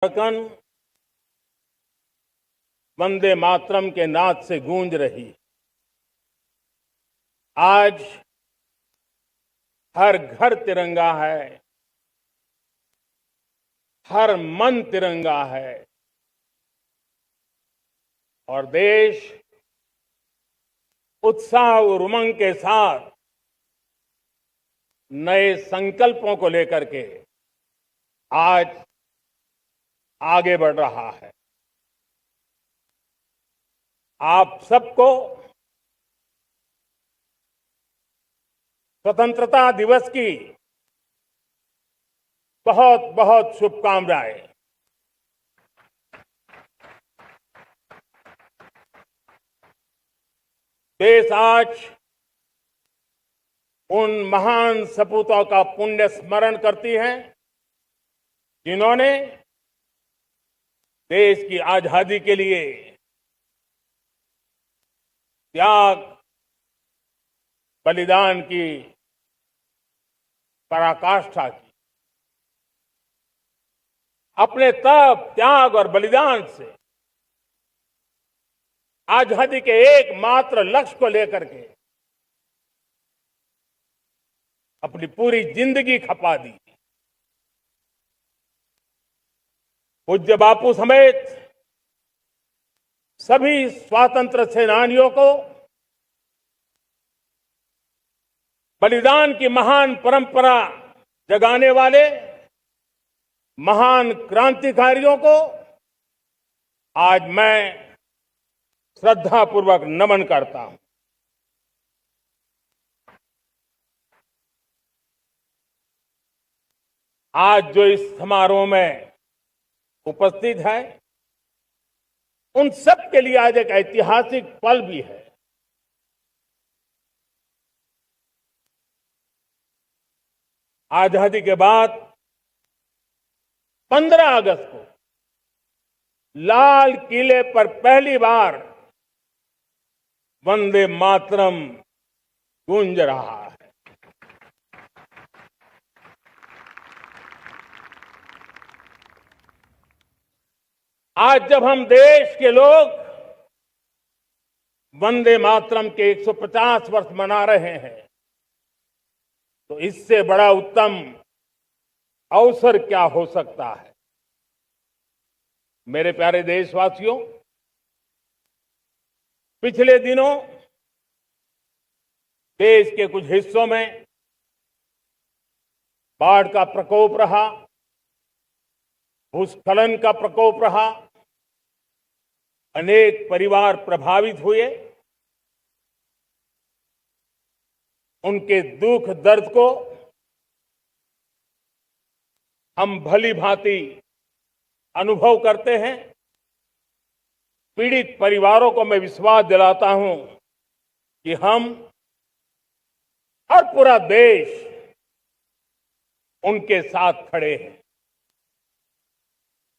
धड़कन वंदे मातरम के नाद से गूंज रही। आज हर घर तिरंगा है, हर मन तिरंगा है और देश उत्साह और उमंग के साथ नए संकल्पों को लेकर के आज आगे बढ़ रहा है। आप सबको स्वतंत्रता दिवस की बहुत बहुत शुभकामनाएं। देश आज उन महान सपूतों का पुण्य स्मरण करती है जिन्होंने देश की आजादी के लिए त्याग बलिदान की पराकाष्ठा की। अपने तप, त्याग और बलिदान से आजादी के एकमात्र लक्ष्य को लेकर के अपनी पूरी जिंदगी खपा दी। पूज्य बापू समेत सभी स्वातंत्र सेनानियों को बलिदान की महान परंपरा जगाने वाले महान क्रांतिकारियों को आज मैं श्रद्धापूर्वक नमन करता हूं। आज जो इस समारोह में उपस्थित है उन सब के लिए आज एक ऐतिहासिक पल भी है। आजादी के बाद 15 अगस्त को लाल किले पर पहली बार वंदे मातरम गूंज रहा है। आज जब हम देश के लोग वंदे मातरम के 150 वर्ष मना रहे हैं तो इससे बड़ा उत्तम अवसर क्या हो सकता है। मेरे प्यारे देशवासियों, पिछले दिनों देश के कुछ हिस्सों में बाढ़ का प्रकोप रहा, भूस्खलन का प्रकोप रहा, अनेक परिवार प्रभावित हुए। उनके दुख दर्द को हम भली भांति अनुभव करते हैं। पीड़ित परिवारों को मैं विश्वास दिलाता हूं कि हम और पूरा देश उनके साथ खड़े हैं।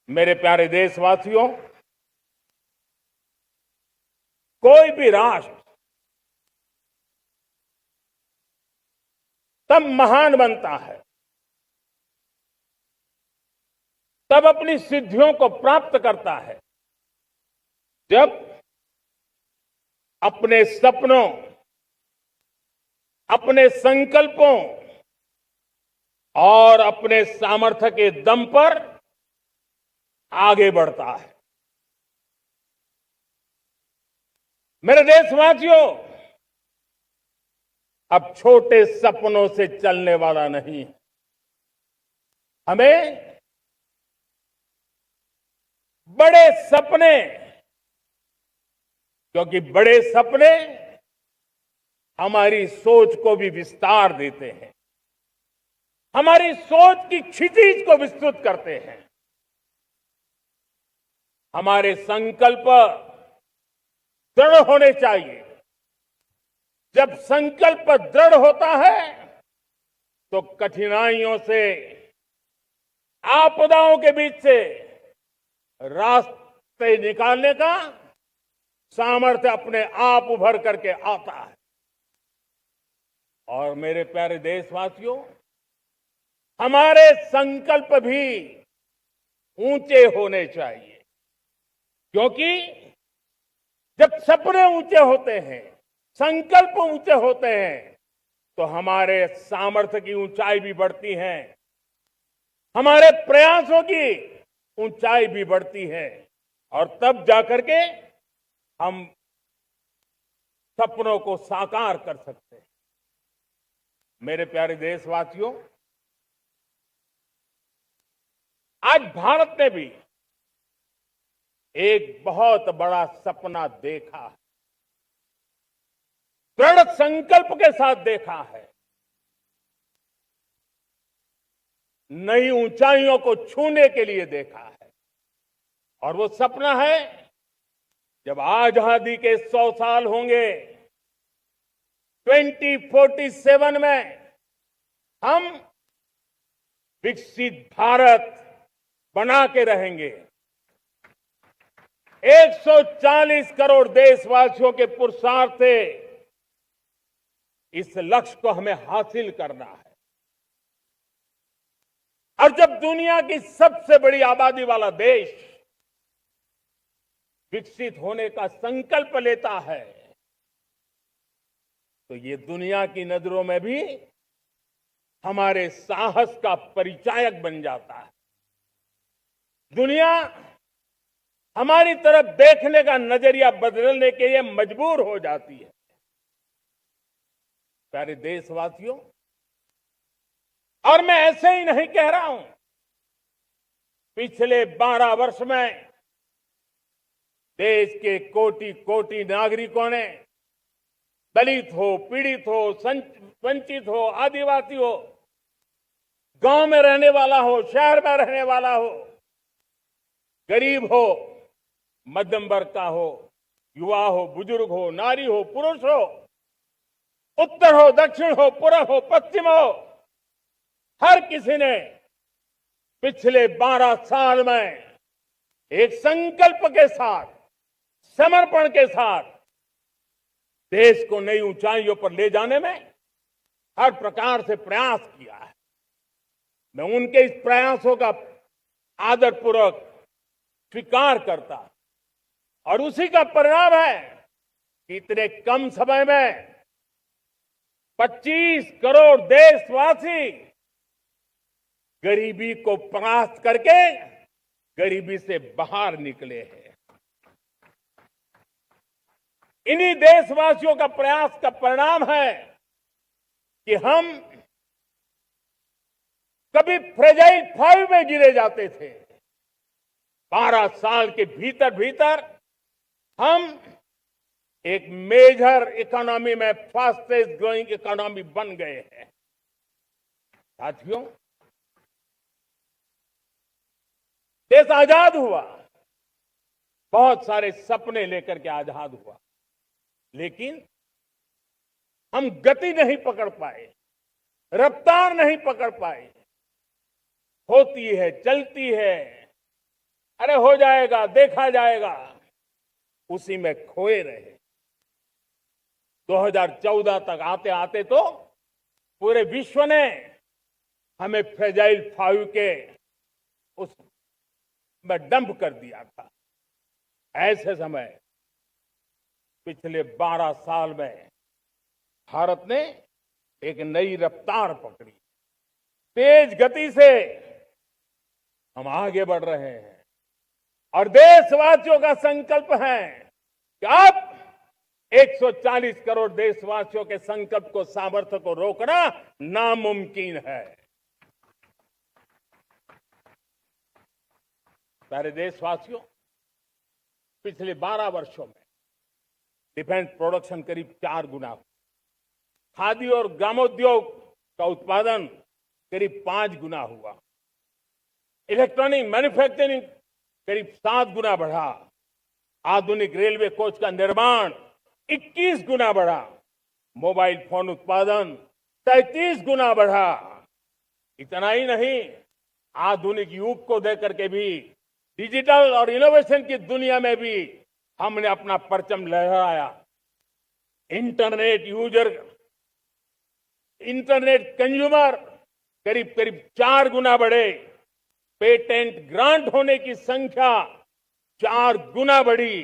मेरे प्यारे देशवासियों, कोई भी राष्ट्र तब महान बनता है, तब अपनी सिद्धियों को प्राप्त करता है जब अपने सपनों, अपने संकल्पों और अपने सामर्थ्य के दम पर आगे बढ़ता है। मेरे देशवासियों, अब छोटे सपनों से चलने वाला नहीं, हमें बड़े सपने, क्योंकि बड़े सपने हमारी सोच को भी विस्तार देते हैं, हमारी सोच की क्षितिज को विस्तृत करते हैं। हमारे संकल्प दृढ़ होने चाहिए। जब संकल्प दृढ़ होता है तो कठिनाइयों से, आपदाओं के बीच से रास्ते निकालने का सामर्थ्य अपने आप उभर करके आता है। और मेरे प्यारे देशवासियों, हमारे संकल्प भी ऊंचे होने चाहिए, क्योंकि जब सपने ऊंचे होते हैं, संकल्प ऊंचे होते हैं, तो हमारे सामर्थ्य की ऊंचाई भी बढ़ती है, हमारे प्रयासों की ऊंचाई भी बढ़ती है, और तब जाकर के हम सपनों को साकार कर सकते हैं। मेरे प्यारे देशवासियों, आज भारत ने भी एक बहुत बड़ा सपना देखा है, दृढ़ संकल्प के साथ देखा है। नई ऊंचाइयों को छूने के लिए देखा है, और वो सपना है जब आजादी के 100 साल होंगे, 2047 में हम विकसित भारत बना के रहेंगे। 140 करोड़ देशवासियों के पुरुषार्थ से इस लक्ष्य को हमें हासिल करना है। और जब दुनिया की सबसे बड़ी आबादी वाला देश विकसित होने का संकल्प लेता है, तो ये दुनिया की नजरों में भी हमारे साहस का परिचायक बन जाता है। दुनिया हमारी तरफ देखने का नजरिया बदलने के लिए मजबूर हो जाती है। प्यारे देशवासियों, और मैं ऐसे ही नहीं कह रहा हूं, पिछले 12 वर्ष में देश के कोटि कोटि नागरिकों ने, दलित हो, पीड़ित हो, वंचित हो, आदिवासी हो, गांव में रहने वाला हो, शहर में रहने वाला हो, गरीब हो, मध्यम वर्ग का हो, युवा हो, बुजुर्ग हो, नारी हो, पुरुष हो, उत्तर हो, दक्षिण हो, पूर्व हो, पश्चिम हो, हर किसी ने पिछले 12 साल में एक संकल्प के साथ, समर्पण के साथ देश को नई ऊंचाइयों पर ले जाने में हर प्रकार से प्रयास किया है। मैं उनके इस प्रयासों का आदरपूर्वक स्वीकार करता, और उसी का परिणाम है कि इतने कम समय में 25 करोड़ देशवासी गरीबी को परास्त करके गरीबी से बाहर निकले हैं। इन्हीं देशवासियों का प्रयास का परिणाम है कि हम कभी फ्रेजाइल 5 में गिरे जाते थे। 12 साल के भीतर भीतर हम एक मेजर इकोनॉमी में फास्टेस्ट ग्रोइंग इकोनॉमी बन गए हैं। साथियों, देश आजाद हुआ, बहुत सारे सपने लेकर के आजाद हुआ, लेकिन हम गति नहीं पकड़ पाए, रफ्तार नहीं पकड़ पाए। होती है, चलती है, अरे हो जाएगा, देखा जाएगा, उसी में खोए रहे। 2014 तक आते आते तो पूरे विश्व ने हमें फ्रेजाइल 5 के उस में डंप कर दिया था। ऐसे समय पिछले 12 साल में भारत ने एक नई रफ्तार पकड़ी, तेज गति से हम आगे बढ़ रहे हैं, और देशवासियों का संकल्प है कि अब 140 करोड़ देशवासियों के संकल्प को, सामर्थ्य को रोकना नामुमकिन है। प्यारे देशवासियों, पिछले 12 वर्षों में डिफेंस प्रोडक्शन करीब 4 गुना हुआ, खादी और ग्रामोद्योग का उत्पादन करीब 5 गुना हुआ, इलेक्ट्रॉनिक मैन्युफैक्चरिंग करीब 7 गुना बढ़ा, आधुनिक रेलवे कोच का निर्माण 21 गुना बढ़ा, मोबाइल फोन उत्पादन 33 गुना बढ़ा। इतना ही नहीं, आधुनिक युग को देकर के भी डिजिटल और इनोवेशन की दुनिया में भी हमने अपना परचम लहराया। इंटरनेट यूजर, इंटरनेट कंज्यूमर करीब करीब 4 गुना बढ़े, पेटेंट ग्रांट होने की संख्या 4 गुना बढ़ी,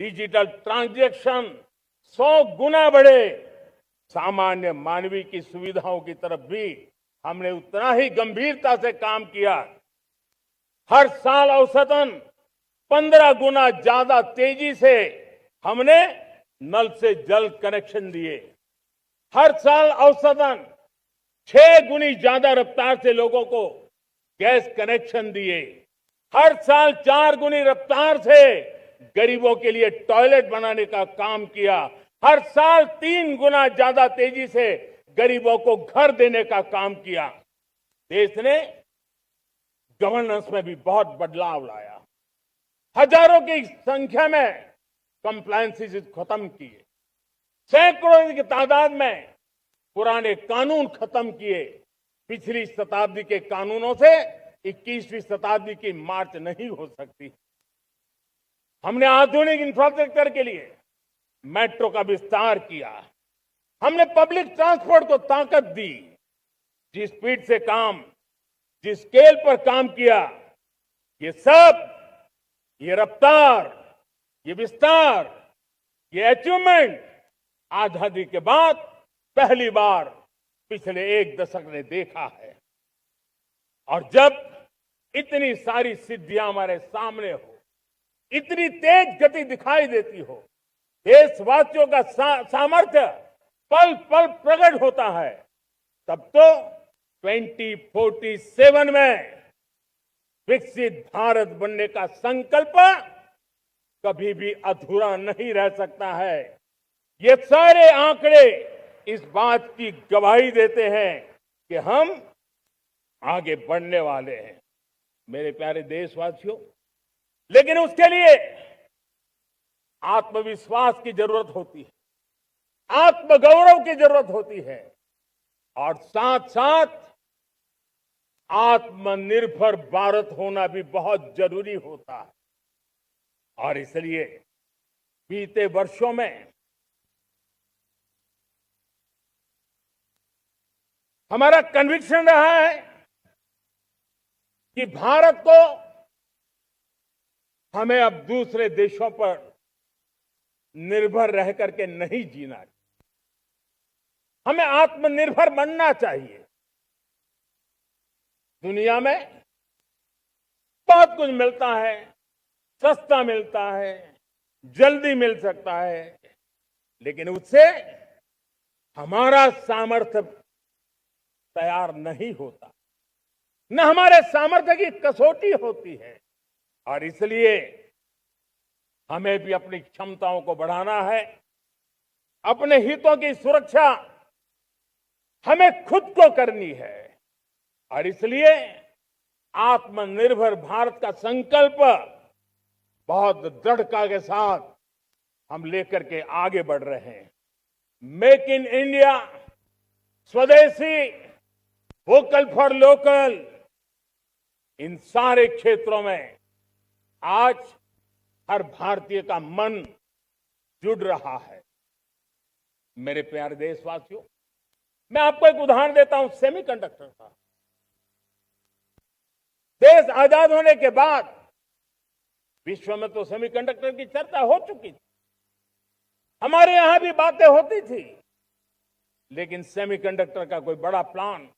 डिजिटल ट्रांजैक्शन 100 गुना बढ़े, सामान्य मानवीय की सुविधाओं की तरफ भी हमने उतना ही गंभीरता से काम किया। हर साल औसतन 15 गुना ज्यादा तेजी से हमने नल से जल कनेक्शन दिए। हर साल औसतन 6 गुनी ज्यादा रफ्तार से लोगों को गैस कनेक्शन दिए। हर साल 4 गुनी रफ्तार से गरीबों के लिए टॉयलेट बनाने का काम किया। हर साल 3 गुना ज्यादा तेजी से गरीबों को घर देने का काम किया। देश ने गवर्नेंस में भी बहुत बदलाव लाया। हजारों की संख्या में कंप्लायंसेस खत्म किए, सैकड़ों की तादाद में पुराने कानून खत्म किए। पिछली शताब्दी के कानूनों से 21वीं शताब्दी की मार्च नहीं हो सकती। हमने आधुनिक इंफ्रास्ट्रक्चर के लिए मेट्रो का विस्तार किया। हमने पब्लिक ट्रांसपोर्ट को ताकत दी। जिस स्पीड से काम, जिस स्केल पर काम किया, ये सब, ये रफ्तार, ये विस्तार, ये अचीवमेंट आजादी के बाद पहली बार पिछले 1 दशक ने देखा है। और जब इतनी सारी सिद्धियां हमारे सामने हो, इतनी तेज गति दिखाई देती हो, देशवासियों का सामर्थ्य पल पल प्रकट होता है, तब तो 2047 में विकसित भारत बनने का संकल्प कभी भी अधूरा नहीं रह सकता है। ये सारे आंकड़े इस बात की गवाही देते हैं कि हम आगे बढ़ने वाले हैं, मेरे प्यारे देशवासियों। लेकिन उसके लिए आत्मविश्वास की जरूरत होती है, आत्मगौरव की जरूरत होती है, और साथ साथ आत्मनिर्भर भारत होना भी बहुत जरूरी होता है। और इसलिए बीते वर्षों में हमारा कन्विक्शन रहा है कि भारत को हमें अब दूसरे देशों पर निर्भर रह करके नहीं जीना चाहिए। हमें आत्मनिर्भर बनना चाहिए। दुनिया में बहुत कुछ मिलता है, सस्ता मिलता है, जल्दी मिल सकता है, लेकिन उससे हमारा सामर्थ्य तैयार नहीं होता, न हमारे सामर्थ्य की कसौटी होती है। और इसलिए हमें भी अपनी क्षमताओं को बढ़ाना है। अपने हितों की सुरक्षा हमें खुद को करनी है। और इसलिए आत्मनिर्भर भारत का संकल्प बहुत दृढ़ता के साथ हम लेकर के आगे बढ़ रहे हैं। मेक इन इंडिया, स्वदेशी, वोकल फॉर लोकल, इन सारे क्षेत्रों में आज हर भारतीय का मन जुड़ रहा है। मेरे प्यारे देशवासियों, मैं आपको एक उदाहरण देता हूं सेमीकंडक्टर का। देश आजाद होने के बाद विश्व में तो सेमीकंडक्टर की चर्चा हो चुकी थी, हमारे यहां भी बातें होती थी, लेकिन सेमीकंडक्टर का कोई बड़ा प्लान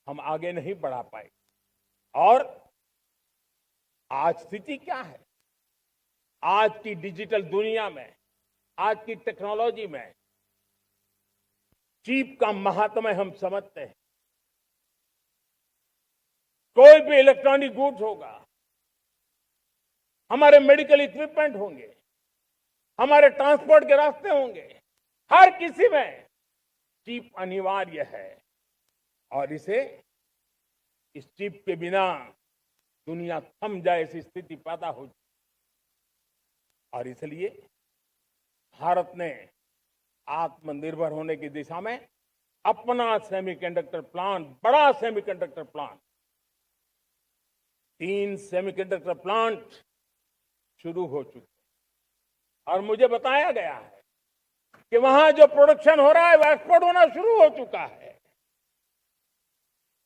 हम आगे नहीं बढ़ा पाए। और आज स्थिति क्या है? आज की डिजिटल दुनिया में, आज की टेक्नोलॉजी में चिप का महात्म्य हम समझते हैं। कोई भी इलेक्ट्रॉनिक गुड्स होगा, हमारे मेडिकल इक्विपमेंट होंगे, हमारे ट्रांसपोर्ट के रास्ते होंगे, हर किसी में चिप अनिवार्य है। और इस चिप के बिना दुनिया थम जाए ऐसी स्थिति पैदा हो जाए। और इसलिए भारत ने आत्मनिर्भर होने की दिशा में अपना सेमीकंडक्टर प्लांट, बड़ा सेमीकंडक्टर प्लांट, 3 सेमीकंडक्टर प्लांट शुरू हो चुके हैं। और मुझे बताया गया है कि वहां जो प्रोडक्शन हो रहा है वो एक्सपोर्ट होना शुरू हो चुका है।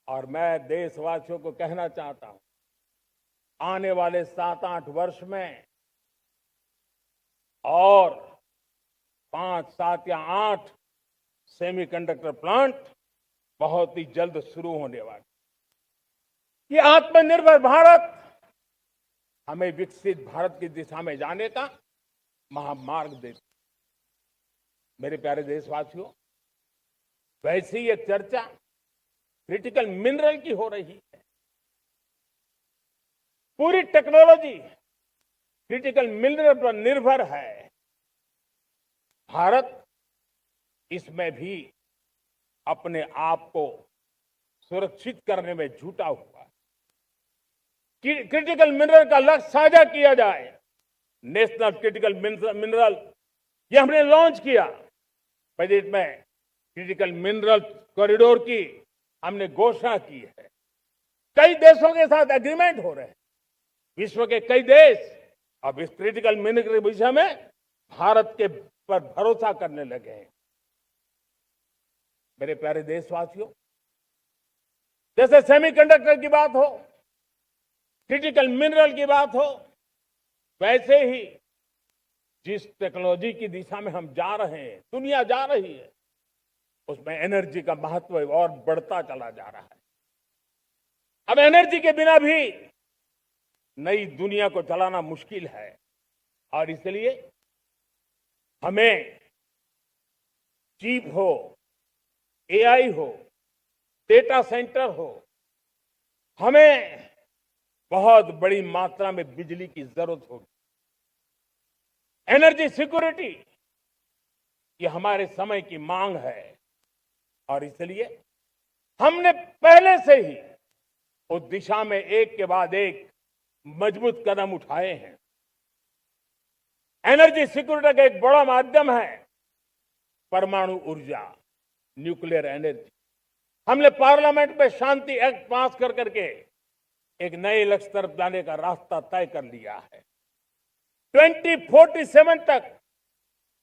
और मैं देशवासियों को कहना चाहता हूं, आने वाले 7-8 वर्ष में और 5, 7 या 8 सेमीकंडक्टर प्लांट बहुत ही जल्द शुरू होने वाले। ये आत्मनिर्भर भारत हमें विकसित भारत की दिशा में जाने का महामार्ग देती। मेरे प्यारे देशवासियों, वैसे ही एक चर्चा क्रिटिकल मिनरल की हो रही है। पूरी टेक्नोलॉजी क्रिटिकल मिनरल पर निर्भर है। भारत इसमें भी अपने आप को सुरक्षित करने में जुटा हुआ है। क्रिटिकल मिनरल का लक्ष्य साझा किया जाए। नेशनल क्रिटिकल मिनरल ये हमने लॉन्च किया। बजट में क्रिटिकल मिनरल कॉरिडोर की हमने घोषणा की है। कई देशों के साथ एग्रीमेंट हो रहे हैं। विश्व के कई देश अब इस क्रिटिकल मिनरल के विषय में भारत के पर भरोसा करने लगे हैं। मेरे प्यारे देशवासियों, जैसे सेमीकंडक्टर की बात हो, क्रिटिकल मिनरल की बात हो, वैसे ही जिस टेक्नोलॉजी की दिशा में हम जा रहे हैं, दुनिया जा रही है, उसमें एनर्जी का महत्व और बढ़ता चला जा रहा है। अब एनर्जी के बिना भी नई दुनिया को चलाना मुश्किल है और इसलिए हमें चिप हो, एआई हो, डेटा सेंटर हो, हमें बहुत बड़ी मात्रा में बिजली की जरूरत होगी। एनर्जी सिक्योरिटी ये हमारे समय की मांग है और इसलिए हमने पहले से ही उस दिशा में एक के बाद एक मजबूत कदम उठाए हैं। एनर्जी सिक्योरिटी का एक बड़ा माध्यम है परमाणु ऊर्जा, न्यूक्लियर एनर्जी। हमने पार्लियामेंट में शांति एक्ट पास कर करके एक नए लक्ष्य तरफ जाने का रास्ता तय कर लिया है। 2047 तक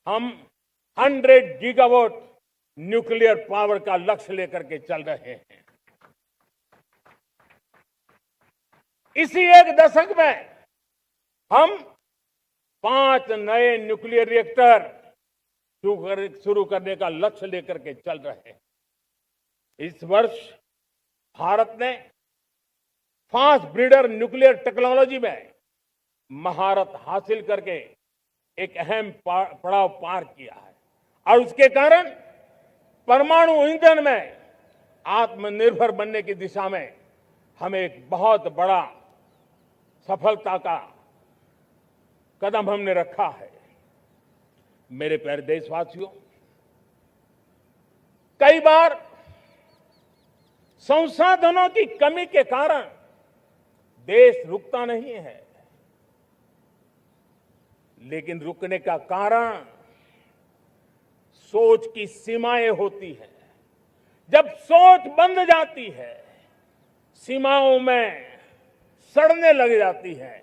हम 100 गीगावाट न्यूक्लियर पावर का लक्ष्य लेकर के चल रहे हैं। इसी एक दशक में हम 5 नए न्यूक्लियर रिएक्टर शुरू करने का लक्ष्य लेकर के चल रहे हैं। इस वर्ष भारत ने फास्ट ब्रीडर न्यूक्लियर टेक्नोलॉजी में महारत हासिल करके एक अहम पड़ाव पार किया है और उसके कारण परमाणु ईंधन में आत्मनिर्भर बनने की दिशा में हमें एक बहुत बड़ा सफलता का कदम हमने रखा है। मेरे प्यारे देशवासियों, कई बार संसाधनों की कमी के कारण देश रुकता नहीं है, लेकिन रुकने का कारण सोच की सीमाएं होती हैं। जब सोच बंध जाती है, सीमाओं में सड़ने लग जाती है,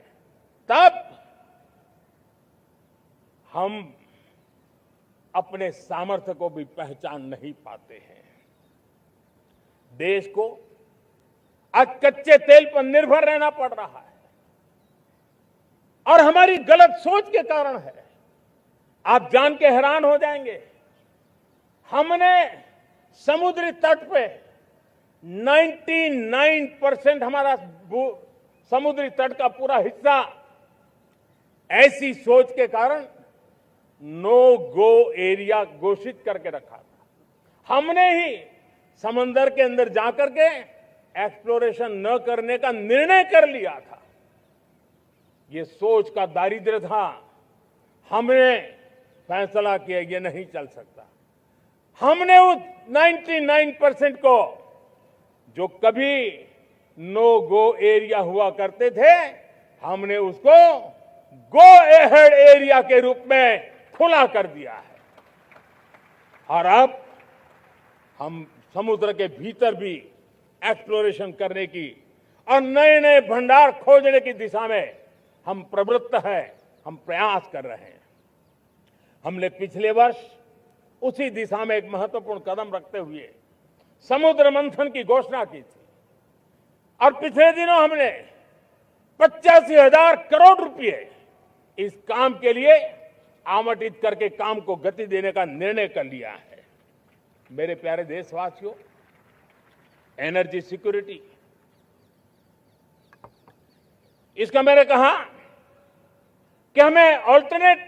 तब हम अपने सामर्थ्य को भी पहचान नहीं पाते हैं। देश को आज कच्चे तेल पर निर्भर रहना पड़ रहा है और हमारी गलत सोच के कारण है। आप जान के हैरान हो जाएंगे, हमने समुद्री तट पे 99% हमारा समुद्री तट का पूरा हिस्सा ऐसी सोच के कारण नो गो एरिया घोषित करके रखा था। हमने ही समंदर के अंदर जाकर के एक्सप्लोरेशन न करने का निर्णय कर लिया था। ये सोच का दारिद्र्य था। हमने फैसला किया ये नहीं चल सकता। हमने उस 99% को जो कभी नो गो एरिया हुआ करते थे, हमने उसको गो एहेड एरिया के रूप में खुला कर दिया है और अब हम समुद्र के भीतर भी एक्सप्लोरेशन करने की और नए नए भंडार खोजने की दिशा में हम प्रवृत्त हैं, हम प्रयास कर रहे हैं। हमने पिछले वर्ष उसी दिशा में एक महत्वपूर्ण कदम रखते हुए समुद्र मंथन की घोषणा की थी। और पिछले दिनों हमने 85,000 करोड़ रुपए इस काम के लिए आवंटित करके काम को गति देने का निर्णय कर लिया है। मेरे प्यारे देशवासियों, एनर्जी सिक्योरिटी, इसका मैंने कहा कि हमें ऑल्टरनेट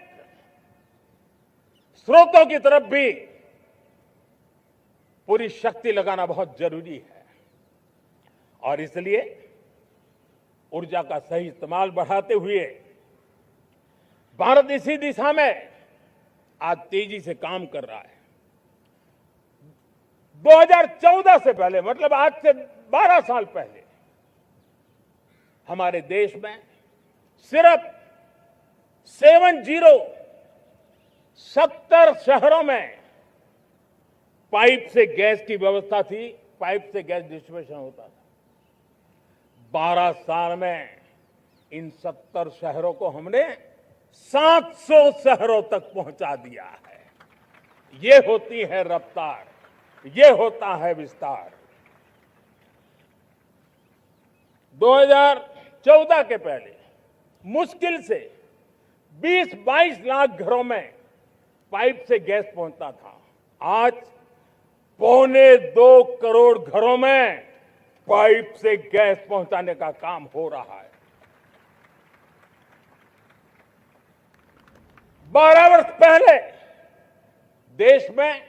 स्रोतों की तरफ भी पूरी शक्ति लगाना बहुत जरूरी है और इसलिए ऊर्जा का सही इस्तेमाल बढ़ाते हुए भारत इसी दिशा में आज तेजी से काम कर रहा है। 2014 से पहले, मतलब आज से 12 साल पहले, हमारे देश में सिर्फ 70 शहरों में पाइप से गैस की व्यवस्था थी, पाइप से गैस डिस्ट्रीब्यूशन होता था। 12 साल में इन 70 शहरों को हमने 700 शहरों तक पहुंचा दिया है। ये होती है रफ्तार, ये होता है विस्तार। 2014 के पहले मुश्किल से 20-22 लाख घरों में पाइप से गैस पहुंचता था। आज 1.25 करोड़ घरों में पाइप से गैस पहुंचाने का काम हो रहा है। 12 वर्ष पहले देश में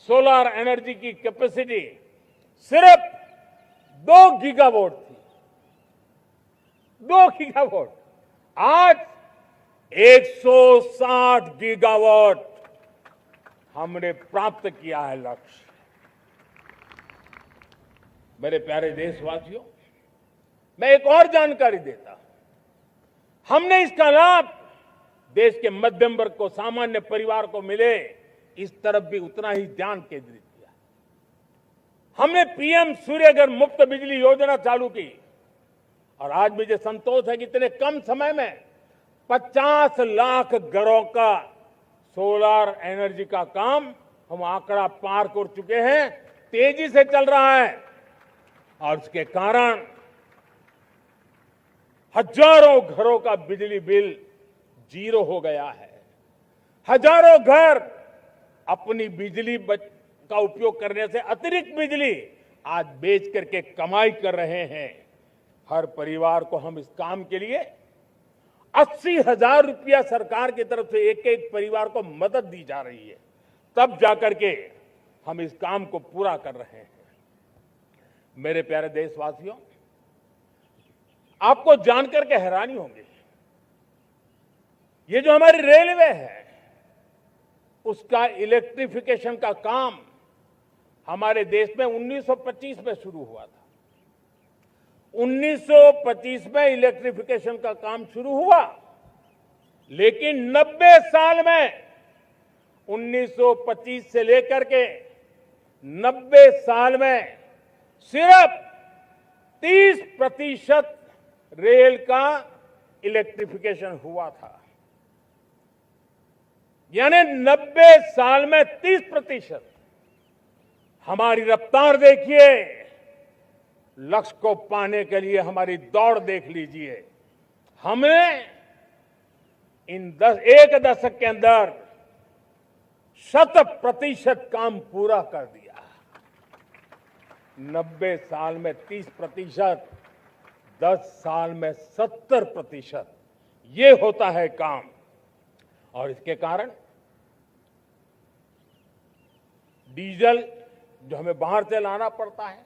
सोलर एनर्जी की कैपेसिटी सिर्फ 2 गीगावाट थी। 2 गीगावाट, आज 160 गीगावाट हमने प्राप्त किया है लक्ष्य। मेरे प्यारे देशवासियों, मैं एक और जानकारी देता हूं। हमने इसका लाभ देश के मध्यम वर्ग को, सामान्य परिवार को मिले, इस तरफ भी उतना ही ध्यान केंद्रित किया। हमने पीएम सूर्यघर मुफ्त बिजली योजना चालू की और आज मुझे संतोष है कि इतने कम समय में 50 लाख घरों का सोलर एनर्जी का काम हम आंकड़ा पार कर चुके हैं। तेजी से चल रहा है और इसके कारण हजारों घरों का बिजली बिल 0 हो गया है। हजारों घर अपनी बिजली का उपयोग करने से अतिरिक्त बिजली आज बेच करके कमाई कर रहे हैं। हर परिवार को हम इस काम के लिए 80,000 रुपया सरकार की तरफ से एक एक परिवार को मदद दी जा रही है, तब जाकर के हम इस काम को पूरा कर रहे हैं। मेरे प्यारे देशवासियों, आपको जानकर के हैरानी होगी, ये जो हमारी रेलवे है उसका इलेक्ट्रिफिकेशन का काम हमारे देश में 1925 में शुरू हुआ था। 1925 में इलेक्ट्रिफिकेशन का काम शुरू हुआ, लेकिन 90 साल में 1925 से लेकर के 90 साल में सिर्फ 30% रेल का इलेक्ट्रिफिकेशन हुआ था। यानी 90 साल में 30%। हमारी रफ्तार देखिए, लक्ष्य को पाने के लिए हमारी दौड़ देख लीजिए। हमने एक दशक के अंदर 100% काम पूरा कर दिया। 90 साल में 30%, 10 साल में 70%, ये होता है काम। और इसके कारण डीजल जो हमें बाहर से लाना पड़ता है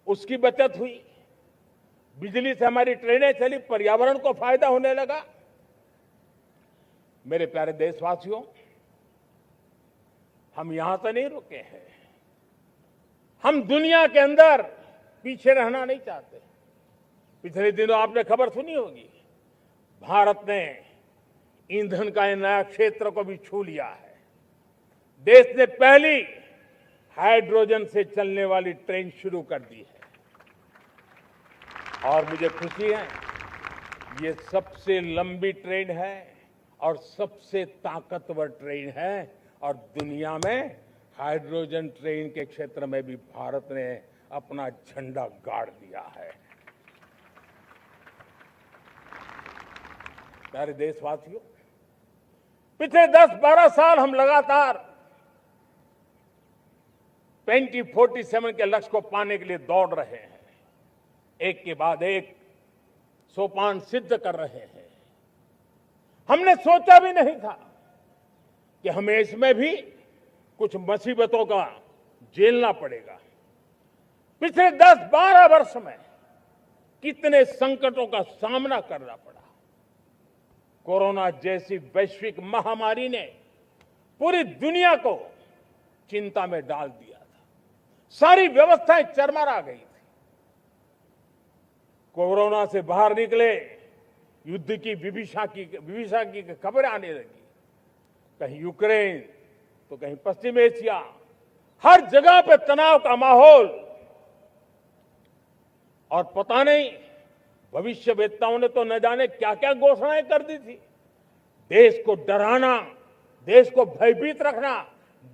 उसकी बचत हुई, बिजली से हमारी ट्रेनें चली, पर्यावरण को फायदा होने लगा। मेरे प्यारे देशवासियों, हम यहां से नहीं रुके हैं, हम दुनिया के अंदर पीछे रहना नहीं चाहते। पिछले दिनों आपने खबर सुनी होगी, भारत ने ईंधन का नया क्षेत्र को भी छू लिया है। देश ने पहली हाइड्रोजन से चलने वाली ट्रेन शुरू कर दी है और मुझे खुशी है, ये सबसे लंबी ट्रेन है और सबसे ताकतवर ट्रेन है और दुनिया में हाइड्रोजन ट्रेन के क्षेत्र में भी भारत ने अपना झंडा गाड़ दिया है। प्यारे देशवासियों, पिछले 10-12 साल हम लगातार 2047 के लक्ष्य को पाने के लिए दौड़ रहे हैं। एक के बाद एक सोपान सिद्ध कर रहे हैं। हमने सोचा भी नहीं था कि हमें इसमें भी कुछ मुसीबतों का झेलना पड़ेगा। पिछले 10-12 वर्ष में कितने संकटों का सामना करना पड़ा। कोरोना जैसी वैश्विक महामारी ने पूरी दुनिया को चिंता में डाल दिया था। सारी व्यवस्थाएं चरमरा गई थी। कोरोना से बाहर निकले, युद्ध की विभीषा की खबरें आने लगी। कहीं यूक्रेन तो कहीं पश्चिम एशिया, हर जगह पे तनाव का माहौल। और पता नहीं भविष्यवेत्ताओं ने तो न जाने क्या क्या घोषणाएं कर दी थी। देश को डराना, देश को भयभीत रखना,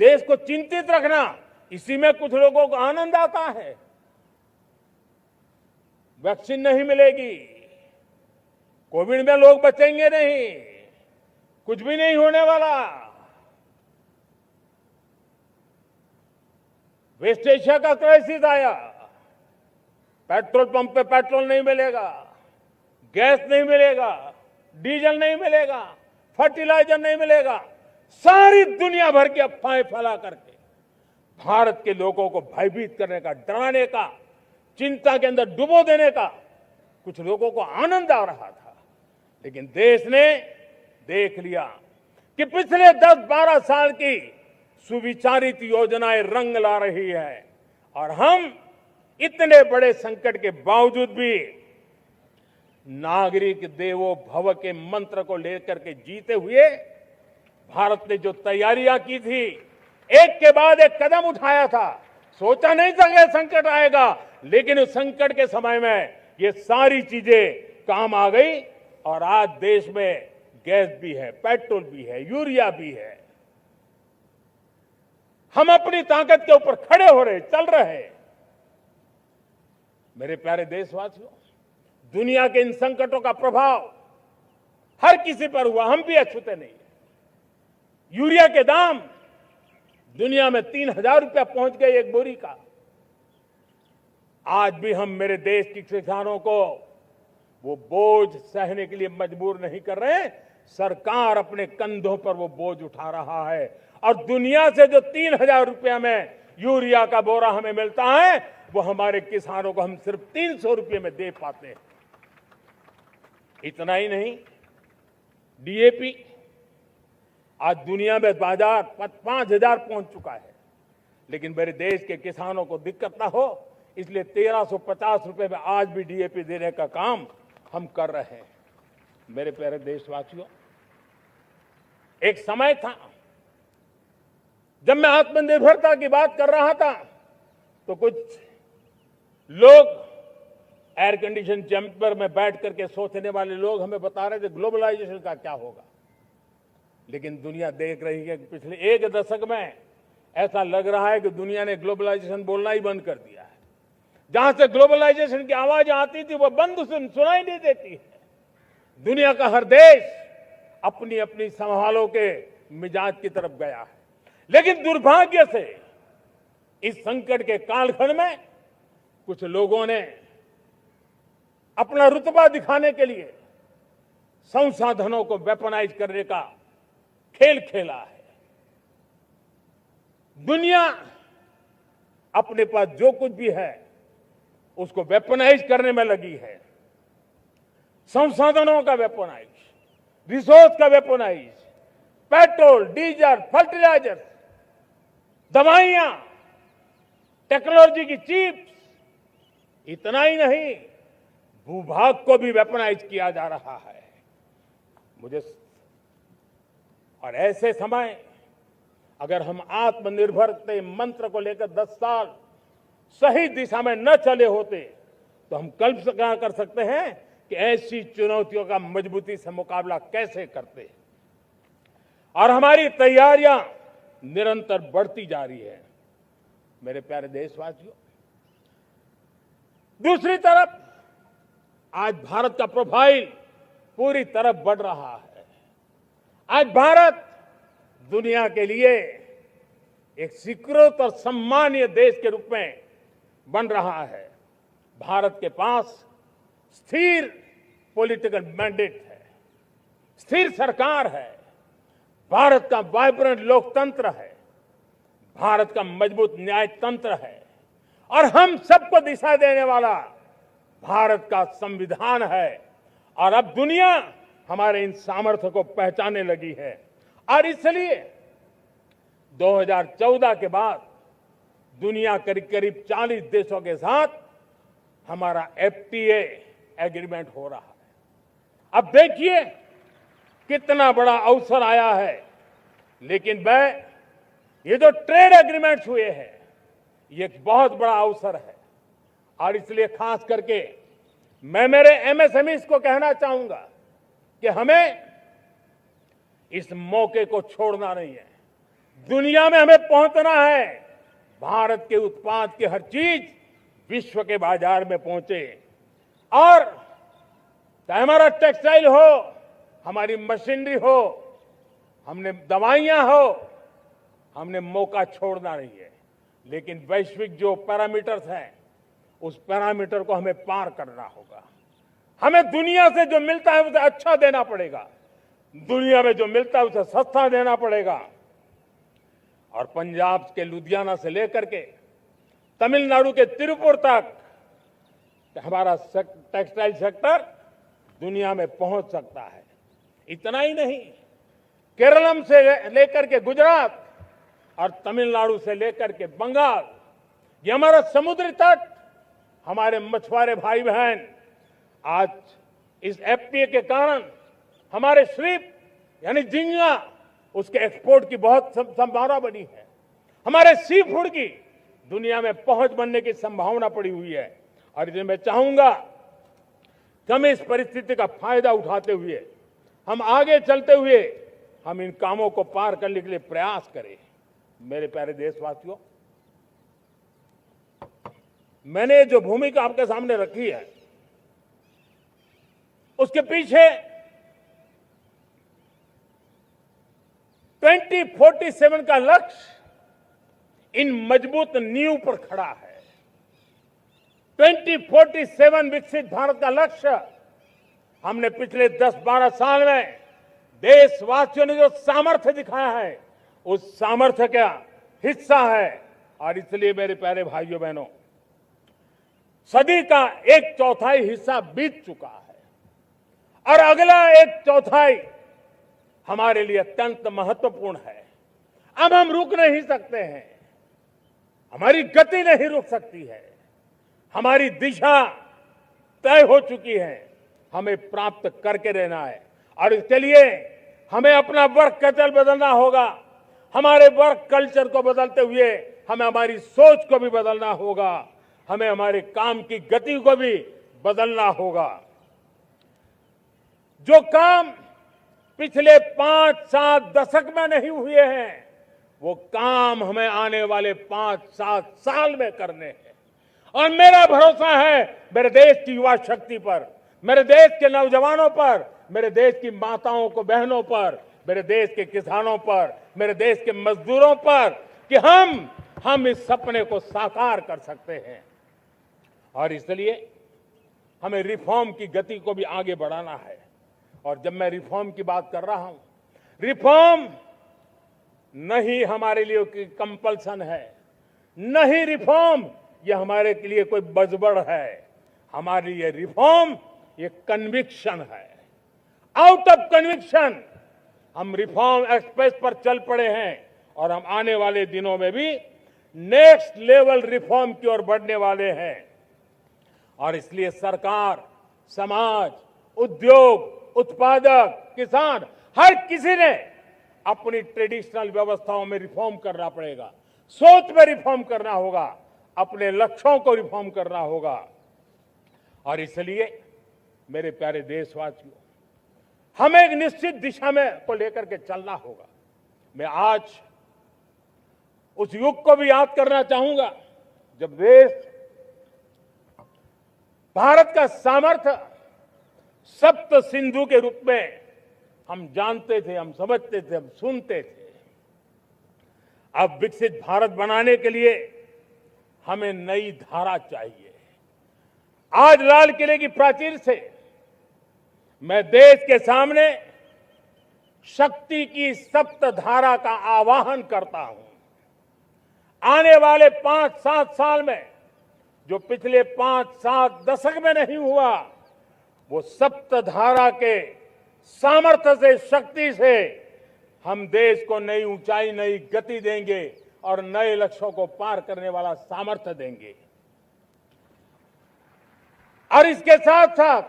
देश को चिंतित रखना, इसी में कुछ लोगों को आनंद आता है। वैक्सीन नहीं मिलेगी, कोविड में लोग बचेंगे नहीं, कुछ भी नहीं होने वाला। वेस्ट एशिया का क्राइसिस आया, पेट्रोल पंप पे पेट्रोल नहीं मिलेगा, गैस नहीं मिलेगा, डीजल नहीं मिलेगा, फर्टिलाइजर नहीं मिलेगा। सारी दुनिया भर की अफवाहें फैला करके भारत के लोगों को भयभीत करने का, डराने का, चिंता के अंदर डुबो देने का कुछ लोगों को आनंद आ रहा था। लेकिन देश ने देख लिया कि पिछले 10-12 साल की सुविचारित योजनाएं रंग ला रही है और हम इतने बड़े संकट के बावजूद भी नागरिक देवो भव के मंत्र को लेकर के जीते हुए भारत ने जो तैयारियां की थी, एक के बाद एक कदम उठाया था। सोचा नहीं था कि संकट आएगा, लेकिन उस संकट के समय में ये सारी चीजें काम आ गई और आज देश में गैस भी है, पेट्रोल भी है, यूरिया भी है। हम अपनी ताकत के ऊपर खड़े हो रहे, चल रहे। मेरे प्यारे देशवासियों, दुनिया के इन संकटों का प्रभाव हर किसी पर हुआ, हम भी अछूते नहीं। यूरिया के दाम दुनिया में 3,000 रुपया पहुंच गए एक बोरी का। आज भी हम मेरे देश के किसानों को वो बोझ सहने के लिए मजबूर नहीं कर रहे हैं। सरकार अपने कंधों पर वो बोझ उठा रहा है और दुनिया से जो 3,000 रुपया में यूरिया का बोरा हमें मिलता है, वो हमारे किसानों को हम सिर्फ 300 रुपये में दे पाते हैं। इतना ही नहीं, डीएपी आज दुनिया में बाजार 5,000 पहुंच चुका है। लेकिन मेरे देश के किसानों को दिक्कत ना हो, इसलिए 1,350 रुपये में आज भी डीएपी देने का काम हम कर रहे हैं। मेरे प्यारे देशवासियों, एक समय था जब मैं आत्मनिर्भरता की बात कर रहा था तो कुछ लोग, एयर कंडीशन चैम्बर में बैठ करके सोचने वाले लोग हमें बता रहे थे ग्लोबलाइजेशन का क्या होगा। लेकिन दुनिया देख रही है कि पिछले एक दशक में ऐसा लग रहा है कि दुनिया ने ग्लोबलाइजेशन बोलना ही बंद कर दिया है। जहां से ग्लोबलाइजेशन की आवाज आती थी वो बंद सुनाई नहीं देती है। दुनिया का हर देश अपनी अपनी संभालों के मिजाज की तरफ गया है। लेकिन दुर्भाग्य से इस संकट के कालखंड में कुछ लोगों ने अपना रुतबा दिखाने के लिए संसाधनों को वेपनाइज करने का खेल खेला है। दुनिया अपने पास जो कुछ भी है उसको वेपनाइज करने में लगी है। संसाधनों का वेपनाइज, रिसोर्स का वेपनाइज, पेट्रोल, डीजल, फर्टिलाइजर, दवाइयां, टेक्नोलॉजी की चिप्स, इतना ही नहीं, भूभाग को भी वेपनाइज किया जा रहा है। और ऐसे समय अगर हम आत्मनिर्भर के मंत्र को लेकर 10 साल सही दिशा में न चले होते तो हम कल्पना कर सकते हैं कि ऐसी चुनौतियों का मजबूती से मुकाबला कैसे करते। और हमारी तैयारियां निरंतर बढ़ती जा रही है। मेरे प्यारे देशवासियों, दूसरी तरफ आज भारत का प्रोफाइल पूरी तरफ बढ़ रहा है। आज भारत दुनिया के लिए एक स्वीकृत और सम्मानीय देश के रूप में बन रहा है। भारत के पास स्थिर पॉलिटिकल मैंडेट है, स्थिर सरकार है, भारत का वाइब्रेंट लोकतंत्र है, भारत का मजबूत न्याय तंत्र है और हम सबको दिशा देने वाला भारत का संविधान है। और अब दुनिया हमारे इन सामर्थ्य को पहचानने लगी है और इसलिए 2014 के बाद दुनिया करीब करीब 40 देशों के साथ हमारा एफटीए एग्रीमेंट हो रहा है। अब देखिए कितना बड़ा अवसर आया है। लेकिन ये जो ट्रेड एग्रीमेंट्स हुए हैं ये एक बहुत बड़ा अवसर है और इसलिए खास करके मैं मेरे एमएसएमईज को कहना चाहूंगा कि हमें इस मौके को छोड़ना नहीं है। दुनिया में हमें पहुंचना है। भारत के उत्पाद की हर चीज विश्व के बाजार में पहुंचे और चाहे हमारा टेक्सटाइल हो, हमारी मशीनरी हो, हमने दवाइयां हो, हमने मौका छोड़ना नहीं है। लेकिन वैश्विक जो पैरामीटर्स हैं उस पैरामीटर को हमें पार करना होगा। हमें दुनिया से जो मिलता है उसे अच्छा देना पड़ेगा, दुनिया में जो मिलता है उसे सस्ता देना पड़ेगा। और पंजाब के लुधियाना से लेकर के तमिलनाडु के तिरुपुर तक हमारा टेक्सटाइल सेक्टर दुनिया में पहुंच सकता है। इतना ही नहीं, केरलम से लेकर के गुजरात और तमिलनाडु से लेकर के बंगाल, ये हमारा समुद्री तट, हमारे मछुआरे भाई बहन आज इस एफटीए के कारण हमारे श्रिप यानी झींगा उसके एक्सपोर्ट की बहुत संभावना बनी है। हमारे सी फूड की दुनिया में पहुंच बनने की संभावना पड़ी हुई है। और इसलिए मैं चाहूंगा कि हम इस परिस्थिति का फायदा उठाते हुए, हम आगे चलते हुए हम इन कामों को पार करने के लिए प्रयास करें। मेरे प्यारे देशवासियों, मैंने जो भूमिका आपके सामने रखी है उसके पीछे 2047 का लक्ष्य इन मजबूत नींव पर खड़ा है। 2047 विकसित भारत का लक्ष्य हमने पिछले 10-12 साल में देशवासियों ने जो सामर्थ्य दिखाया है उस सामर्थ्य का हिस्सा है। और इसलिए मेरे प्यारे भाइयों बहनों, सदी का 1/4 हिस्सा बीत चुका है और अगला 1/4 हमारे लिए अत्यंत महत्वपूर्ण है। अब हम रुक नहीं सकते हैं, हमारी गति नहीं रुक सकती है, हमारी दिशा तय हो चुकी है, हमें प्राप्त करके रहना है। और इसके लिए हमें अपना वर्क कल्चर बदलना होगा। हमारे वर्क कल्चर को बदलते हुए हमें हमारी सोच को भी बदलना होगा, हमें हमारे काम की गति को भी बदलना होगा। जो काम पिछले 5-7 दशक में नहीं हुए हैं वो काम हमें आने वाले 5-7 साल में करने हैं। और मेरा भरोसा है मेरे देश की युवा शक्ति पर, मेरे देश के नौजवानों पर, मेरे देश की माताओं को बहनों पर, मेरे देश के किसानों पर, मेरे देश के मजदूरों पर कि हम इस सपने को साकार कर सकते हैं। और इसलिए हमें रिफॉर्म की गति को भी आगे बढ़ाना है। और जब मैं रिफॉर्म की बात कर रहा हूं, रिफॉर्म नहीं हमारे लिए कोई कंपल्सन है, नहीं रिफॉर्म ये हमारे लिए कोई बजबड़ है। हमारे लिए रिफॉर्म ये कन्विक्शन है। आउट ऑफ कन्विक्शन हम रिफॉर्म एक्सप्रेस पर चल पड़े हैं और हम आने वाले दिनों में भी नेक्स्ट लेवल रिफॉर्म की ओर बढ़ने वाले हैं। और इसलिए सरकार, समाज, उद्योग, उत्पादक, किसान, हर किसी ने अपनी ट्रेडिशनल व्यवस्थाओं में रिफॉर्म करना पड़ेगा, सोच में रिफॉर्म करना होगा, अपने लक्ष्यों को रिफॉर्म करना होगा। और इसलिए मेरे प्यारे देशवासियों, हमें एक निश्चित दिशा में को लेकर के चलना होगा। मैं आज उस युग को भी याद करना चाहूंगा जब देश भारत का सामर्थ्य सप्त सिंधु के रूप में हम जानते थे, हम समझते थे, हम सुनते थे। अब विकसित भारत बनाने के लिए हमें नई धारा चाहिए। आज लाल किले की प्राचीर से मैं देश के सामने शक्ति की सप्त धारा का आह्वान करता हूं। आने वाले 5-7 साल में जो पिछले 5-7 दशक में नहीं हुआ, वो सप्त धारा के सामर्थ्य से, शक्ति से हम देश को नई ऊंचाई, नई गति देंगे और नए लक्ष्यों को पार करने वाला सामर्थ्य देंगे। और इसके साथ साथ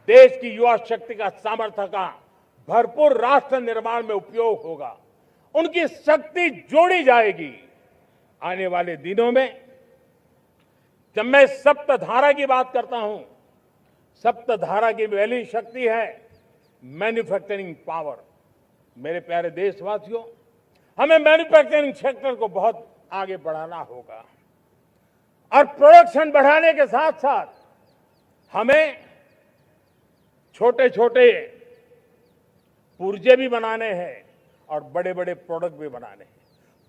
देश की युवा शक्ति का सामर्थ्य का भरपूर राष्ट्र निर्माण में उपयोग होगा। उनकी शक्ति जोड़ी जाएगी। आने वाले दिनों में जब मैं सप्तधारा की बात करता हूं, सप्तधारा की पहली शक्ति है मैन्युफैक्चरिंग पावर। मेरे प्यारे देशवासियों, हमें मैन्युफैक्चरिंग सेक्टर को बहुत आगे बढ़ाना होगा और प्रोडक्शन बढ़ाने के साथ साथ हमें छोटे छोटे पुर्जे भी बनाने हैं और बड़े बड़े प्रोडक्ट भी बनाने हैं।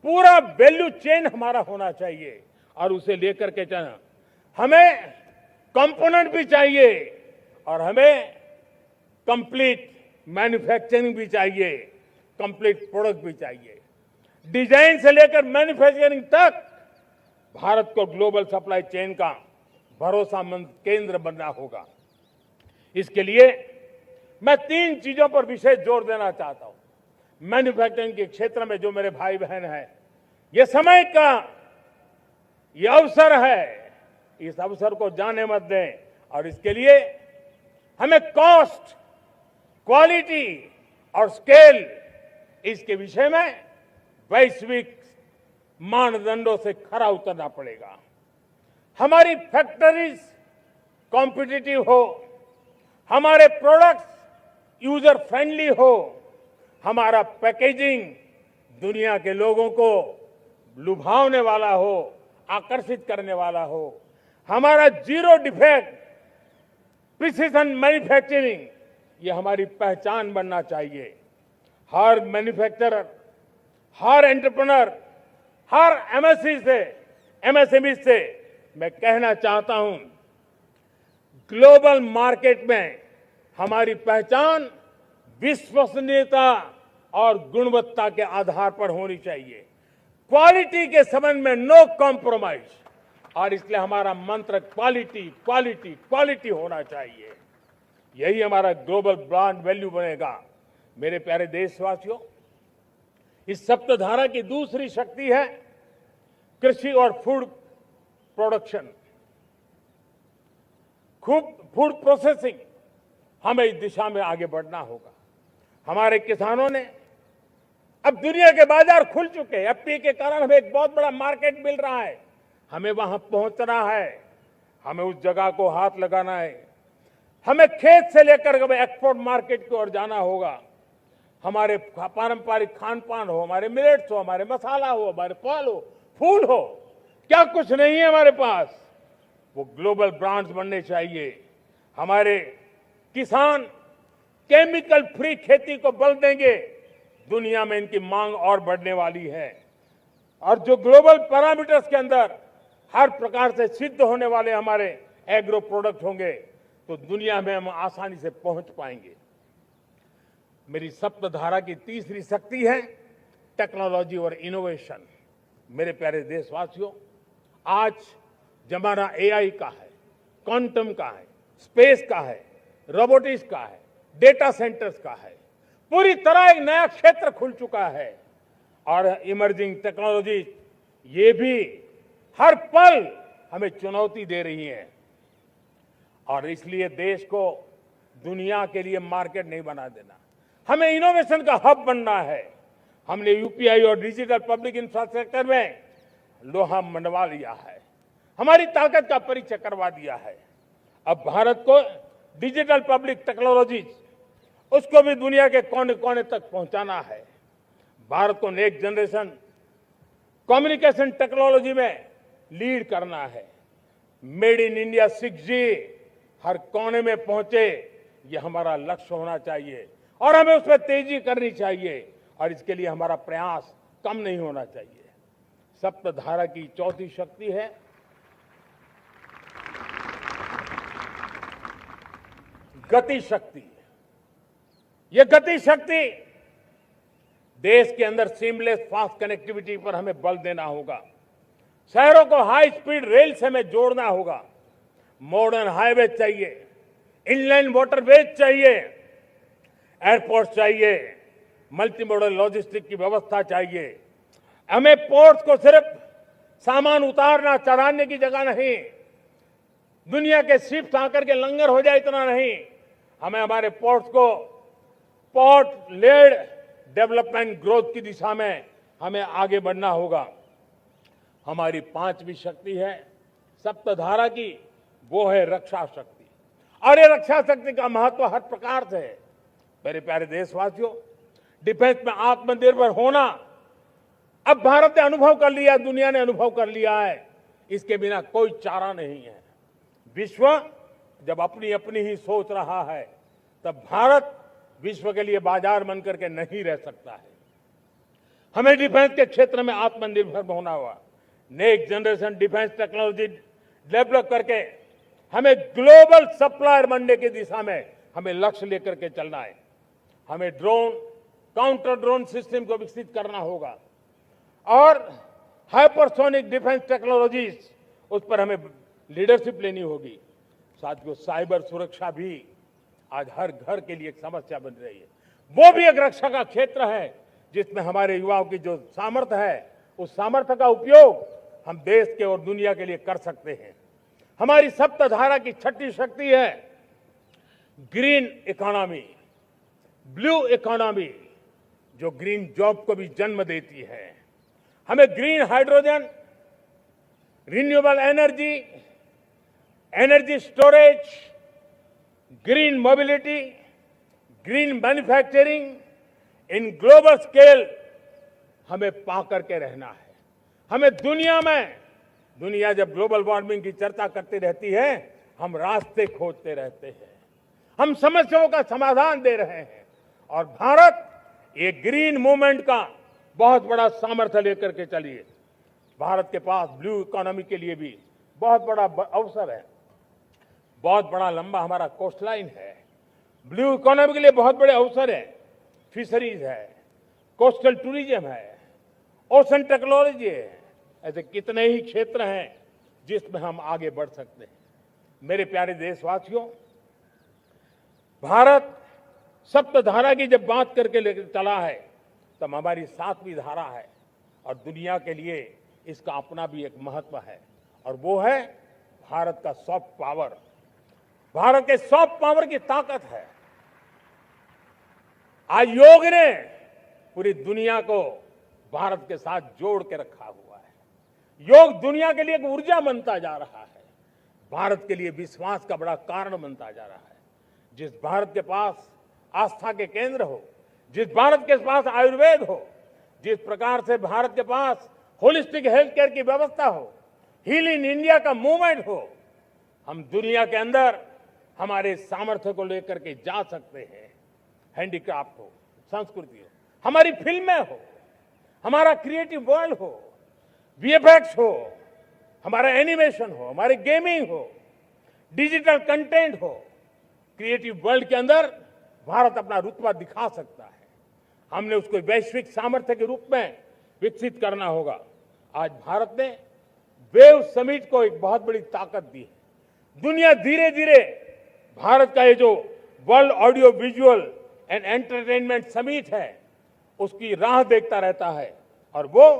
पूरा वैल्यू चेन हमारा होना चाहिए और उसे लेकर के चलना। हमें कंपोनेंट भी चाहिए और हमें कंप्लीट मैन्युफैक्चरिंग भी चाहिए, कंप्लीट प्रोडक्ट भी चाहिए। डिजाइन से लेकर मैन्युफैक्चरिंग तक भारत को ग्लोबल सप्लाई चेन का भरोसामंद केंद्र बनना होगा। इसके लिए मैं 3 चीजों पर विशेष जोर देना चाहता हूं। मैन्युफैक्चरिंग के क्षेत्र में जो मेरे भाई बहन हैं, ये समय का ये अवसर है, इस अवसर को जाने मत दें। और इसके लिए हमें कॉस्ट, क्वालिटी और स्केल, इसके विषय में वैश्विक मानदंडों से खरा उतरना पड़ेगा। हमारी फैक्ट्रीज कॉम्पिटिटिव हो, हमारे प्रोडक्ट्स यूजर फ्रेंडली हो, हमारा पैकेजिंग दुनिया के लोगों को लुभावने वाला हो, आकर्षित करने वाला हो, हमारा जीरो डिफेक्ट प्रिसिजन मैन्युफैक्चरिंग, ये हमारी पहचान बनना चाहिए। हर मैन्युफैक्चरर, हर एंटरप्रेन्योर, हर एमएसएमई से मैं कहना चाहता हूं, ग्लोबल मार्केट में हमारी पहचान विश्वसनीयता और गुणवत्ता के आधार पर होनी चाहिए। क्वालिटी के संबंध में नो कॉम्प्रोमाइज, और इसलिए हमारा मंत्र क्वालिटी, क्वालिटी, क्वालिटी होना चाहिए। यही हमारा ग्लोबल ब्रांड वैल्यू बनेगा। मेरे प्यारे देशवासियों, इस सप्तधारा की दूसरी शक्ति है कृषि और फूड प्रोडक्शन, फूड प्रोसेसिंग। हमें इस दिशा में आगे बढ़ना होगा। हमारे किसानों ने, अब दुनिया के बाजार खुल चुके हैं। एफपीए के कारण हमें एक बहुत बड़ा मार्केट मिल रहा है। हमें वहां पहुंचना है, हमें उस जगह को हाथ लगाना है। हमें खेत से लेकर एक्सपोर्ट मार्केट की ओर जाना होगा। हमारे पारंपरिक खान पान हो, हमारे मिलेट्स हो, हमारे मसाला हो, हमारे फल हो, फूल हो, क्या कुछ नहीं है हमारे पास, वो ग्लोबल ब्रांड्स बनने चाहिए। हमारे किसान केमिकल फ्री खेती को बल देंगे। दुनिया में इनकी मांग और बढ़ने वाली है और जो ग्लोबल पैरामीटर्स के अंदर हर प्रकार से सिद्ध होने वाले हमारे एग्रो प्रोडक्ट होंगे तो दुनिया में हम आसानी से पहुंच पाएंगे। मेरी सप्तधारा की तीसरी शक्ति है टेक्नोलॉजी और इनोवेशन। मेरे प्यारे देशवासियों, आज जमाना एआई का है, क्वांटम का है, स्पेस का है, रोबोटिक्स का है, डेटा सेंटर्स का है। पूरी तरह एक नया क्षेत्र खुल चुका है और इमर्जिंग टेक्नोलॉजी ये भी हर पल हमें चुनौती दे रही है और इसलिए देश को दुनिया के लिए मार्केट नहीं बना देना, हमें इनोवेशन का हब बनना है। हमने यूपीआई और डिजिटल पब्लिक इंफ्रास्ट्रक्चर में लोहा मनवा लिया है, हमारी ताकत का परिचय करवा दिया है। अब भारत को डिजिटल पब्लिक टेक्नोलॉजी उसको भी दुनिया के कोने कोने तक पहुंचाना है। भारत को नेक्स्ट जनरेशन कम्युनिकेशन टेक्नोलॉजी में लीड करना है। मेड इन इंडिया 6G हर कोने में पहुंचे, ये हमारा लक्ष्य होना चाहिए और हमें उसमें तेजी करनी चाहिए और इसके लिए हमारा प्रयास कम नहीं होना चाहिए। सप्तधारा की चौथी शक्ति है गति शक्ति। ये गति शक्ति, देश के अंदर सीमलेस फास्ट कनेक्टिविटी पर हमें बल देना होगा। शहरों को हाई स्पीड रेल से हमें जोड़ना होगा। मॉडर्न हाईवे चाहिए, इनलैंड वाटरवेज चाहिए, एयरपोर्ट चाहिए, मल्टी मॉडल लॉजिस्टिक की व्यवस्था चाहिए। हमें पोर्ट्स को सिर्फ सामान उतारना चढ़ाने की जगह नहीं, दुनिया के शिप्स आकर के लंगर हो जाए इतना नहीं, हमें हमारे पोर्ट्स को पोर्ट लेड डेवलपमेंट ग्रोथ की दिशा में हमें आगे बढ़ना होगा। हमारी पांचवी शक्ति है सप्तधारा की, वो है रक्षा शक्ति। और ये रक्षा शक्ति का महत्व हर प्रकार से है। मेरे प्यारे देशवासियों, डिफेंस में आत्मनिर्भर होना अब भारत ने अनुभव कर लिया, दुनिया ने अनुभव कर लिया है, इसके बिना कोई चारा नहीं है। विश्व जब अपनी अपनी ही सोच रहा है, तब भारत विश्व के लिए बाजार बन करके नहीं रह सकता है। हमें डिफेंस के क्षेत्र में आत्मनिर्भर होना होगा। Next generation defence technology develop करके हमें ग्लोबल सप्लायर बनने की दिशा में हमें लक्ष्य लेकर के चलना है। हमें ड्रोन, काउंटर ड्रोन सिस्टम को विकसित करना होगा और हाइपरसोनिक डिफेंस टेक्नोलॉजीज, उस पर हमें लीडरशिप लेनी होगी। साथियों, साइबर सुरक्षा भी आज हर घर के लिए एक समस्या बन रही है। वो भी एक रक्षा का क्षेत्र है जिसमें हमारे युवाओं की जो सामर्थ्य है, उस सामर्थ्य का उपयोग हम देश के और दुनिया के लिए कर सकते हैं। हमारी सप्तधारा की छठी शक्ति है ग्रीन इकोनॉमी, ब्लू इकोनॉमी, जो ग्रीन जॉब को भी जन्म देती है। हमें green hydrogen, renewable energy, energy storage, green mobility, green manufacturing in global scale हमें पा करके रहना है। हमें दुनिया जब ग्लोबल वार्मिंग की चर्चा करती रहती है, हम रास्ते खोजते रहते हैं, हम समस्याओं का समाधान दे रहे हैं और भारत ये ग्रीन मूवमेंट का बहुत बड़ा सामर्थ्य लेकर के चलिए। भारत के पास ब्लू इकोनॉमी के लिए भी बहुत बड़ा अवसर है। बहुत बड़ा लंबा हमारा कोस्ट लाइन है। ब्लू इकोनॉमी के लिए बहुत बड़े अवसर है। फिशरीज है, कोस्टल टूरिज्म है, ओशन टेक्नोलॉजी है। ऐसे कितने ही क्षेत्र हैं जिसमें हम आगे बढ़ सकते हैं। मेरे प्यारे देशवासियों, भारत सप्तधारा की जब बात करके लेकर चला है, तब हमारी सातवीं धारा है और दुनिया के लिए इसका अपना भी एक महत्व है और वो है भारत का सॉफ्ट पावर। भारत के सॉफ्ट पावर की ताकत है। आज योग ने पूरी दुनिया को भारत के साथ जोड़ के रखा हुआ है। योग दुनिया के लिए एक ऊर्जा बनता जा रहा है, भारत के लिए विश्वास का बड़ा कारण बनता जा रहा है। जिस भारत के पास आस्था के केंद्र हो, जिस भारत के पास आयुर्वेद हो, जिस प्रकार से भारत के पास होलिस्टिक हेल्थ केयर की व्यवस्था हो, हील इन इंडिया का मूवमेंट हो, हम दुनिया के अंदर हमारे सामर्थ्य को लेकर के जा सकते हैं। हैंडीक्राफ्ट हो, संस्कृति हो, हमारी फिल्में हो, हमारा क्रिएटिव वर्ल्ड हो, वीएफएक्स हो, हमारा एनिमेशन हो, हमारी गेमिंग हो, डिजिटल कंटेंट हो, क्रिएटिव वर्ल्ड के अंदर भारत अपना रुतबा दिखा सकता है। हमने उसको वैश्विक सामर्थ्य के रूप में विकसित करना होगा। आज भारत ने वेव समिट को एक बहुत बड़ी ताकत दी है। दुनिया धीरे धीरे भारत का ये जो world audio visual and entertainment summit है, उसकी राह देखता रहता है और वो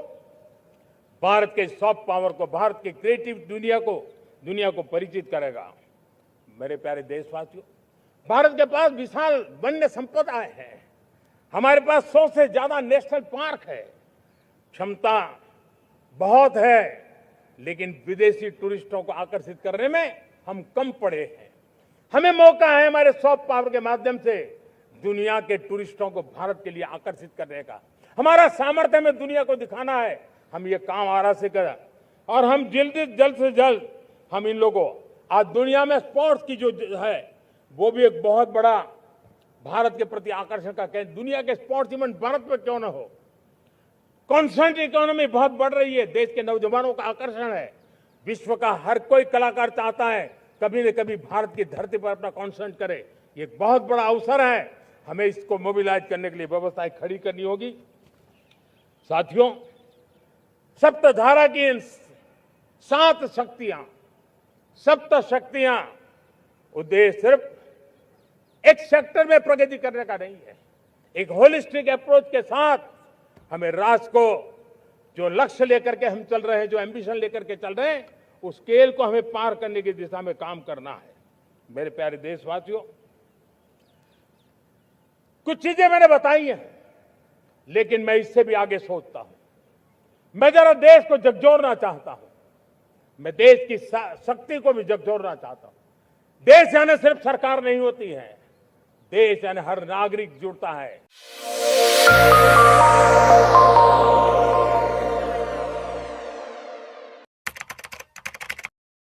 भारत के सॉफ्ट पावर को, भारत के क्रिएटिव दुनिया को परिचित करेगा। मेरे प्यारे देशवासियों, भारत के पास विशाल वन्य संपदाएं हैं। हमारे पास 100 से ज्यादा नेशनल पार्क है। क्षमता बहुत है, लेकिन विदेशी टूरिस्टों को आकर्षित करने में हम कम पड़े हैं। हमें मौका है हमारे सॉफ्ट पावर के माध्यम से दुनिया के टूरिस्टों को भारत के लिए आकर्षित करने का। हमारा सामर्थ्य में दुनिया को दिखाना है। हम ये काम आरा से करें और हम जल्द से जल्द हम इन लोगों आज दुनिया में स्पोर्ट्स की जो है वो भी एक बहुत बड़ा भारत के प्रति आकर्षण का केंद्र। दुनिया के स्पोर्ट्स इवेंट भारत में क्यों ना हो। कॉन्स्टेंट इकोनॉमी बहुत बढ़ रही है, देश के नौजवानों का आकर्षण है। विश्व का हर कोई कलाकार चाहता है कभी न कभी भारत की धरती पर अपना कॉन्सर्ट करे। ये एक बहुत बड़ा अवसर है, हमें इसको मोबिलाइज करने के लिए व्यवस्थाएं खड़ी करनी होगी। साथियों, सप्तधारा की इन 7 शक्तियां उद्देश्य सिर्फ एक सेक्टर में प्रगति करने का नहीं है। एक होलिस्टिक अप्रोच के साथ हमें राष्ट्र को जो लक्ष्य लेकर के हम चल रहे हैं, जो एम्बिशन लेकर के चल रहे हैं, उस स्केल को हमें पार करने की दिशा में काम करना है। मेरे प्यारे देशवासियों, कुछ चीजें मैंने बताई हैं, लेकिन मैं इससे भी आगे सोचता हूं। मैं जरा देश को झकझोरना चाहता हूं। मैं देश की शक्ति को भी झकझोरना चाहता हूं। देश यानी सिर्फ सरकार नहीं होती है, देश यानी हर नागरिक जुड़ता है।